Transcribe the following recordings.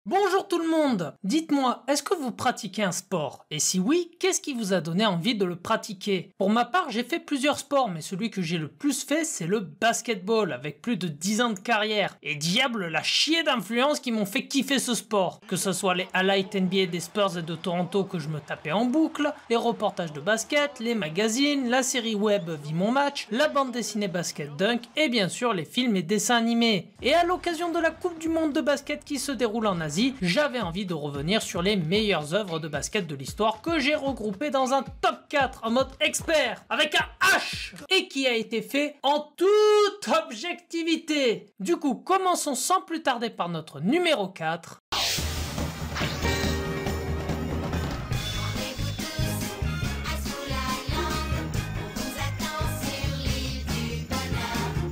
Bonjour tout le monde. Dites-moi, est-ce que vous pratiquez un sport? Et si oui, qu'est-ce qui vous a donné envie de le pratiquer? Pour ma part, j'ai fait plusieurs sports, mais celui que j'ai le plus fait, c'est le basketball, avec plus de 10 ans de carrière. Et diable, la chier d'influences qui m'ont fait kiffer ce sport. Que ce soit les highlights NBA des Spurs et de Toronto que je me tapais en boucle, les reportages de basket, les magazines, la série web Vie mon match, la bande dessinée Basket Dunk, et bien sûr les films et dessins animés. Et à l'occasion de la Coupe du Monde de basket qui se déroule en Asie, j'avais envie de revenir sur les meilleures œuvres de basket de l'histoire que j'ai regroupées dans un top 4 en mode expert, avec un H, et qui a été fait en toute objectivité. Du coup, commençons sans plus tarder par notre numéro 4.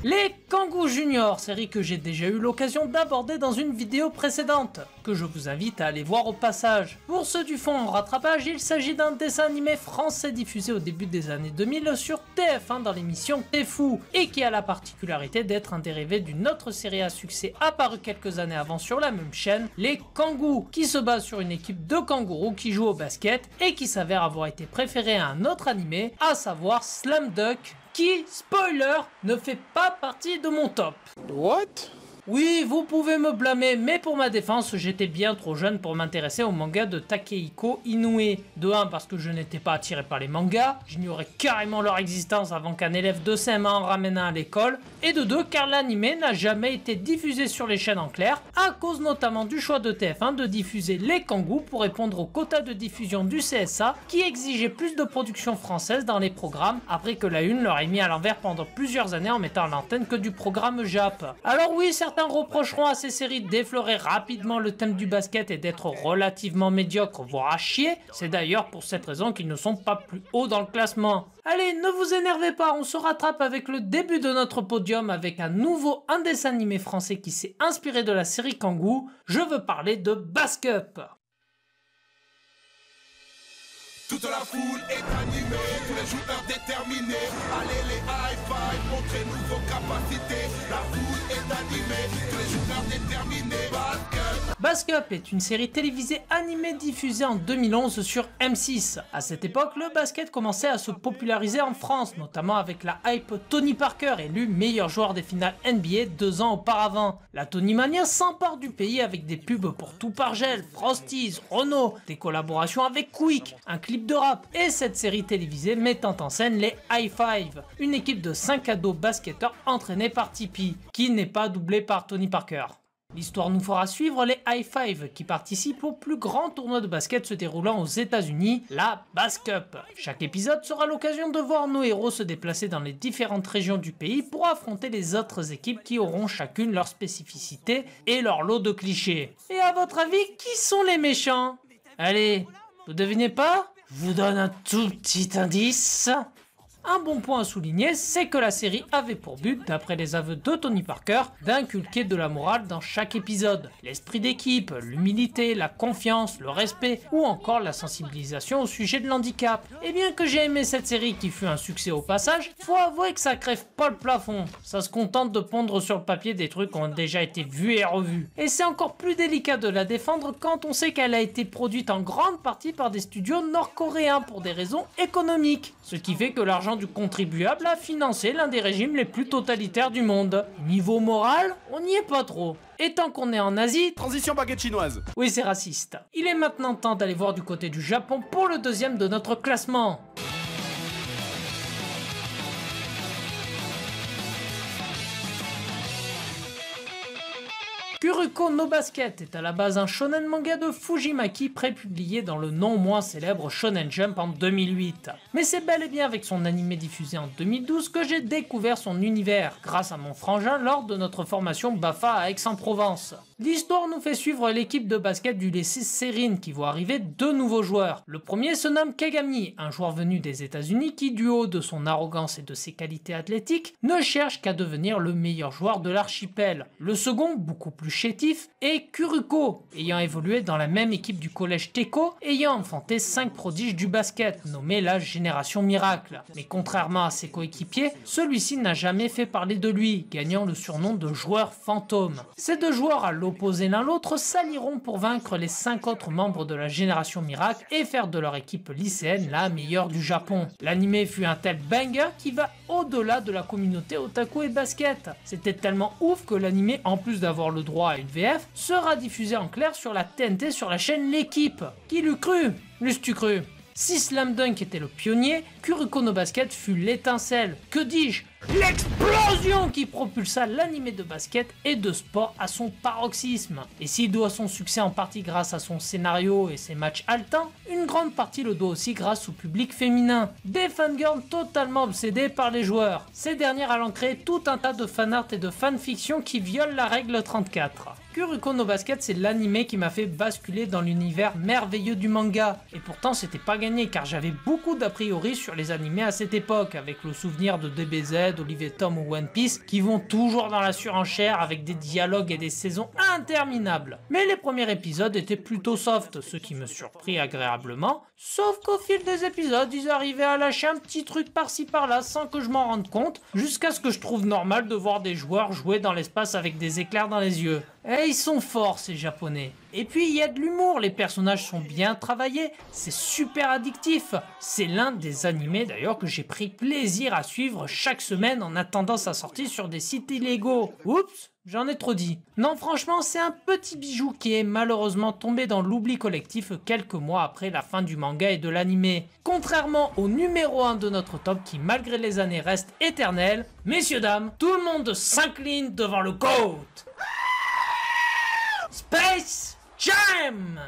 Les Kangoo Junior, série que j'ai déjà eu l'occasion d'aborder dans une vidéo précédente, que je vous invite à aller voir au passage. Pour ceux du fond en rattrapage, il s'agit d'un dessin animé français diffusé au début des années 2000 sur TF1 dans l'émission T'es fou, et qui a la particularité d'être un dérivé d'une autre série à succès apparue quelques années avant sur la même chaîne, les Kangoo, qui se base sur une équipe de kangourous qui joue au basket et qui s'avère avoir été préférée à un autre animé, à savoir Slam Dunk, qui, spoiler, ne fait pas partie de mon top. What? Oui, vous pouvez me blâmer, mais pour ma défense, j'étais bien trop jeune pour m'intéresser au manga de Takehiko Inoue. De 1 parce que je n'étais pas attiré par les mangas, j'ignorais carrément leur existence avant qu'un élève de CM1 en ramène un à l'école, et de 2 car l'anime n'a jamais été diffusé sur les chaînes en clair, à cause notamment du choix de TF1 de diffuser les Kangoo pour répondre au quota de diffusion du CSA qui exigeait plus de production française dans les programmes, après que la Une leur ait mis à l'envers pendant plusieurs années en mettant à l'antenne que du programme Jap. Alors oui, certains reprocheront à ces séries d'effleurer rapidement le thème du basket et d'être relativement médiocres, voire à chier. C'est d'ailleurs pour cette raison qu'ils ne sont pas plus hauts dans le classement. Allez, ne vous énervez pas, on se rattrape avec le début de notre podium avec un dessin animé français qui s'est inspiré de la série Kangoo. Je veux parler de Bask Up. Toute la foule est animée, tous les joueurs déterminés. Allez les high five, montrez-nous vos capacités. La foule est animée, tous les joueurs déterminés. Bask Up est une série télévisée animée diffusée en 2011 sur M6. À cette époque, le basket commençait à se populariser en France, notamment avec la hype Tony Parker, élu meilleur joueur des finales NBA 2 ans auparavant. La Tony Mania s'empare du pays avec des pubs pour Tout par Gel, Frosties, Renault, des collaborations avec Quick, un clip de rap, et cette série télévisée mettant en scène les High Five, une équipe de 5 ados basketteurs entraînés par Tipeee, qui n'est pas doublé par Tony Parker. L'histoire nous fera suivre les High Five qui participent au plus grand tournoi de basket se déroulant aux États-Unis, la Bask Up. Chaque épisode sera l'occasion de voir nos héros se déplacer dans les différentes régions du pays pour affronter les autres équipes qui auront chacune leur spécificité et leur lot de clichés. Et à votre avis, qui sont les méchants? Allez, vous devinez pas? Je vous donne un tout petit indice. Un bon point à souligner, c'est que la série avait pour but, d'après les aveux de Tony Parker, d'inculquer de la morale dans chaque épisode. L'esprit d'équipe, l'humilité, la confiance, le respect ou encore la sensibilisation au sujet de l'handicap. Et bien que j'ai aimé cette série qui fut un succès au passage, faut avouer que ça crève pas le plafond. Ça se contente de pondre sur le papier des trucs qui ont déjà été vus et revus. Et c'est encore plus délicat de la défendre quand on sait qu'elle a été produite en grande partie par des studios nord-coréens pour des raisons économiques. Ce qui fait que l'argent du contribuable a financé l'un des régimes les plus totalitaires du monde. Niveau moral, on n'y est pas trop. Et tant qu'on est en Asie... Transition baguette chinoise. Oui, c'est raciste. Il est maintenant temps d'aller voir du côté du Japon pour le deuxième de notre classement. Kuroko no Basket est à la base un shonen manga de Fujimaki prépublié dans le non moins célèbre Shonen Jump en 2008. Mais c'est bel et bien avec son animé diffusé en 2012 que j'ai découvert son univers, grâce à mon frangin lors de notre formation BAFA à Aix-en-Provence. L'histoire nous fait suivre l'équipe de basket du lycée Serine qui voit arriver 2 nouveaux joueurs. Le premier se nomme Kagami, un joueur venu des États-Unis qui, du haut de son arrogance et de ses qualités athlétiques, ne cherche qu'à devenir le meilleur joueur de l'archipel. Le second, beaucoup plus chétif, est Kuroko, ayant évolué dans la même équipe du collège Teko, ayant enfanté 5 prodiges du basket, nommés la Génération Miracle. Mais contrairement à ses coéquipiers, celui-ci n'a jamais fait parler de lui, gagnant le surnom de joueur fantôme. Ces 2 joueurs à l'opposé opposés l'un l'autre, s'allieront pour vaincre les 5 autres membres de la Génération Miracle et faire de leur équipe lycéenne la meilleure du Japon. L'anime fut un tel banger qui va au-delà de la communauté otaku et basket. C'était tellement ouf que l'anime, en plus d'avoir le droit à une VF, sera diffusé en clair sur la TNT sur la chaîne L'équipe. Qui l'eût cru? L'eus-tu cru? Si Slam Dunk était le pionnier, Kuroko no Basket fut l'étincelle, que dis-je, l'explosion qui propulsa l'anime de basket et de sport à son paroxysme. Et s'il doit son succès en partie grâce à son scénario et ses matchs haletants, une grande partie le doit aussi grâce au public féminin, des fangirls totalement obsédés par les joueurs, ces dernières allant créer tout un tas de fanart et de fanfiction qui violent la règle 34. Kuroko no Basket, c'est l'anime qui m'a fait basculer dans l'univers merveilleux du manga. Et pourtant c'était pas gagné car j'avais beaucoup d'a priori sur les animés à cette époque, avec le souvenir de DBZ, Olive et Tom ou One Piece qui vont toujours dans la surenchère avec des dialogues et des saisons interminables. Mais les premiers épisodes étaient plutôt soft, ce qui me surprit agréablement, sauf qu'au fil des épisodes, ils arrivaient à lâcher un petit truc par-ci par-là sans que je m'en rende compte, jusqu'à ce que je trouve normal de voir des joueurs jouer dans l'espace avec des éclairs dans les yeux. Et ils sont forts ces japonais. Et puis il y a de l'humour, les personnages sont bien travaillés, c'est super addictif. C'est l'un des animés d'ailleurs que j'ai pris plaisir à suivre chaque semaine en attendant sa sortie sur des sites illégaux. Oups, j'en ai trop dit. Non franchement c'est un petit bijou qui est malheureusement tombé dans l'oubli collectif quelques mois après la fin du manga et de l'animé. Contrairement au numéro 1 de notre top qui malgré les années reste éternel, messieurs dames, tout le monde s'incline devant le GOAT. Space Jam!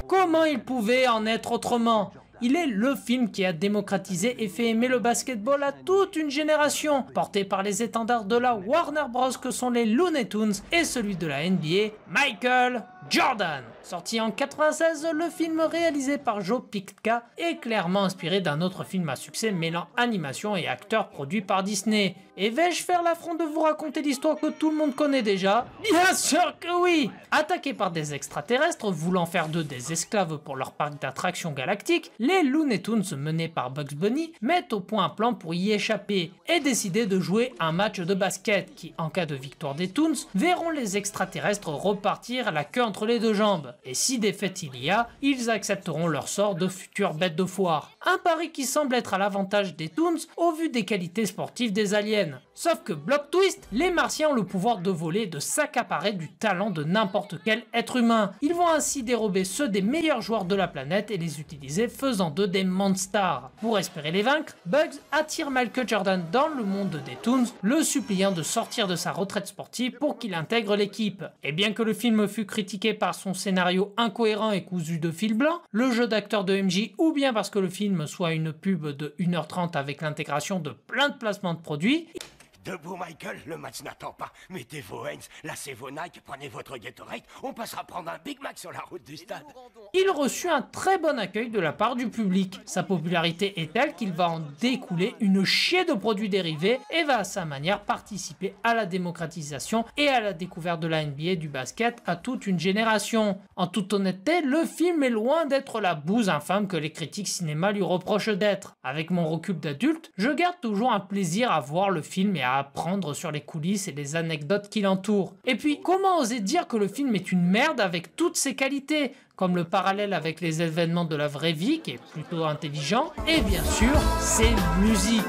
Comment il pouvait en être autrement? Il est le film qui a démocratisé et fait aimer le basketball à toute une génération, porté par les étendards de la Warner Bros que sont les Looney Tunes et celui de la NBA, Michael Jordan. Sorti en 96, le film réalisé par Joe Pytka est clairement inspiré d'un autre film à succès mêlant animation et acteurs produits par Disney. Et vais-je faire l'affront de vous raconter l'histoire que tout le monde connaît déjà? Bien sûr que oui! Attaqués par des extraterrestres voulant faire d'eux des esclaves pour leur parc d'attractions galactiques, les Looney Tunes menés par Bugs Bunny mettent au point un plan pour y échapper et décider de jouer un match de basket qui, en cas de victoire des Toons, verront les extraterrestres repartir la queue entre les deux jambes. Et si défaite il y a, ils accepteront leur sort de futures bêtes de foire. Un pari qui semble être à l'avantage des Toons au vu des qualités sportives des aliens. Sauf que bloc twist, les Martiens ont le pouvoir de voler et de s'accaparer du talent de n'importe quel être humain. Ils vont ainsi dérober ceux des meilleurs joueurs de la planète et les utiliser faisant d'eux des monsters. Pour espérer les vaincre, Bugs attire Michael Jordan dans le monde des Toons, le suppliant de sortir de sa retraite sportive pour qu'il intègre l'équipe. Et bien que le film fût critiqué par son scénario incohérent et cousu de fil blanc, le jeu d'acteur de MJ ou bien parce que le film soit une pub de 1h30 avec l'intégration de plein de placements de produits. Debout, Michael, le match n'attend pas. Mettez vos Hanes, lacez vos Nike, prenez votre Gatorade, on passera prendre un Big Mac sur la route du stade. Il reçut un très bon accueil de la part du public. Sa popularité est telle qu'il va en découler une chier de produits dérivés et va à sa manière participer à la démocratisation et à la découverte de la NBA et du basket à toute une génération. En toute honnêteté, le film est loin d'être la bouse infâme que les critiques cinéma lui reprochent d'être. Avec mon recul d'adulte, je garde toujours un plaisir à voir le film et à apprendre sur les coulisses et les anecdotes qui l'entourent. Et puis, comment oser dire que le film est une merde avec toutes ses qualités, comme le parallèle avec les événements de la vraie vie qui est plutôt intelligent, et bien sûr, ses musiques.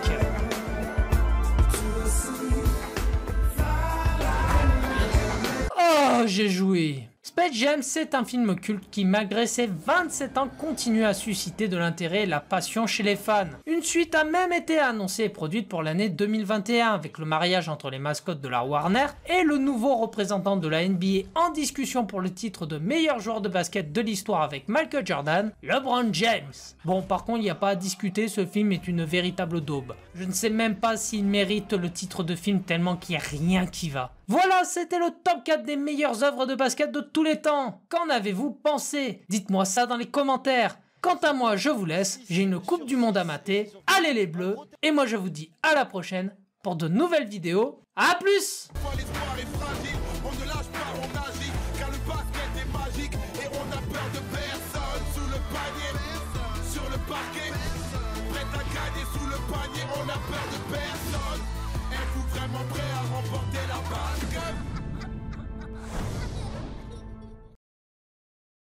Oh, j'ai joué. Space Jam, c'est un film culte qui, malgré ses 27 ans, continue à susciter de l'intérêt et la passion chez les fans. Une suite a même été annoncée et produite pour l'année 2021 avec le mariage entre les mascottes de la Warner et le nouveau représentant de la NBA en discussion pour le titre de meilleur joueur de basket de l'histoire avec Michael Jordan, LeBron James. Bon, par contre, il n'y a pas à discuter, ce film est une véritable daube. Je ne sais même pas s'il mérite le titre de film tellement qu'il n'y a rien qui va. Voilà, c'était le top 4 des meilleures œuvres de basket de tous les temps. Qu'en avez-vous pensé? Dites-moi ça dans les commentaires. Quant à moi, je vous laisse, j'ai une coupe du monde à mater. Allez les bleus, et moi je vous dis à la prochaine pour de nouvelles vidéos. À plus! L'espoir est fragile, on ne lâche pas, on agit, car le basket est magique et on a peur de personne. Sous le panier, sur le parquet, prêt à gagner sous le panier. vraiment prêt à remporter la balle.